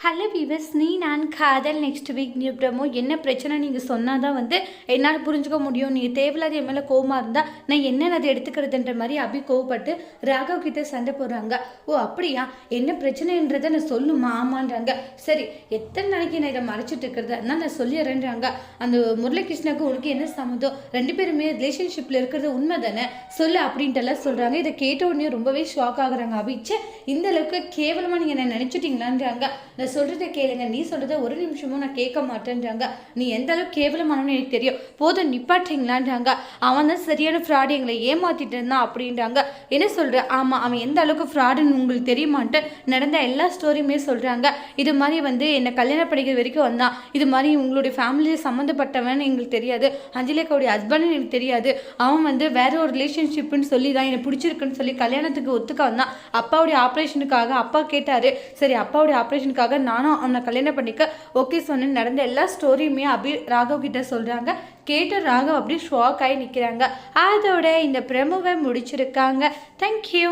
Hello viewers, நீ நான் காதல் நெக்ஸ்ட் வீக் நியூ ப்ரமோ. என்ன பிரச்சனை நீங்கள் சொன்னால் தான் என்னால் புரிஞ்சுக்க முடியும். நீங்கள் தேவையில்லாத என் மேலே கோவமாக இருந்தால் நான் என்னென்ன அதை எடுத்துக்கிறதுன்ற மாதிரி அபி கோவப்பட்டு ராகவ் கிட்ட சண்டை போடுறாங்க. ஓ அப்படியா, என்ன பிரச்சனைன்றதை நான் சொல்லுமா? ஆமான்றாங்க. சரி, எத்தனை நாளைக்கு நான் இதை மறைச்சிட்டு இருக்கிறது, அதனால் நான் சொல்லிடுறேன்றாங்க. அந்த முரளிகிருஷ்ணாவுக்கு உனக்கு என்ன சம்மந்தம்? ரெண்டு பேருமே ரிலேஷன்ஷிப்பில் இருக்கிறது உண்மை தானே, சொல்லு அப்படின்ட்டுலாம் சொல்கிறாங்க. இதை கேட்ட உடனே ரொம்பவே ஷாக் ஆகுறாங்க. அபிச்சே, இந்த அளவுக்கு கேவலமாக நீங்கள் என்ன நினச்சிட்டிங்களான்றாங்க. நான் சொல்கிறத கேளுங்க, நீ சொல்கிறத ஒரு நிமிஷமும் நான் கேட்க மாட்டேன்றாங்க. நீ எந்த அளவுக்கு கேவலமானவனு எனக்கு தெரியும், போதும் நிப்பாட்டிங்களான்றாங்க. அவன் தான் சரியான ஃப்ராடு, எங்களை ஏமாற்றிட்டு இருந்தான் அப்படின்றாங்க. என்ன சொல்கிற? ஆமாம், அவன் எந்த அளவுக்கு ஃப்ராடுன்னு உங்களுக்கு தெரியுமான்ட்டு நடந்த எல்லா ஸ்டோரியுமே சொல்கிறாங்க. இது மாதிரி என்னை கல்யாணம் படிக்கிற வரைக்கும் வந்தான், இது மாதிரி உங்களுடைய ஃபேமிலியில் சம்மந்தப்பட்டவன் எங்களுக்கு தெரியாது, அஞ்சலிக்காவுடைய ஹஸ்பண்ட் எனக்கு தெரியாது, அவன் வேற ஒரு ரிலேஷன்ஷிப்புன்னு சொல்லி தான் எனக்கு பிடிச்சிருக்குன்னு சொல்லி கல்யாணத்துக்கு ஒத்துக்க வந்தான். அப்பாவுடைய ஆப்ரேஷனுக்காக அப்பா கேட்டார், சரி அப்பாவுடைய ஆப்ரேஷனுக்காக நானும் அவனை கல்யாணம் பண்ணிக்க ஓகே சொன்னேன். நடந்த எல்லா ஸ்டோரியுமே ராகவ் கிட்ட சொல்கிறாங்க. கேட்ட ராகவ் அப்படியே ஷாக் ஆகி நிற்கிறாங்க. அதோட இந்த ப்ரமோவை முடிச்சிருக்காங்க. தேங்க்யூ.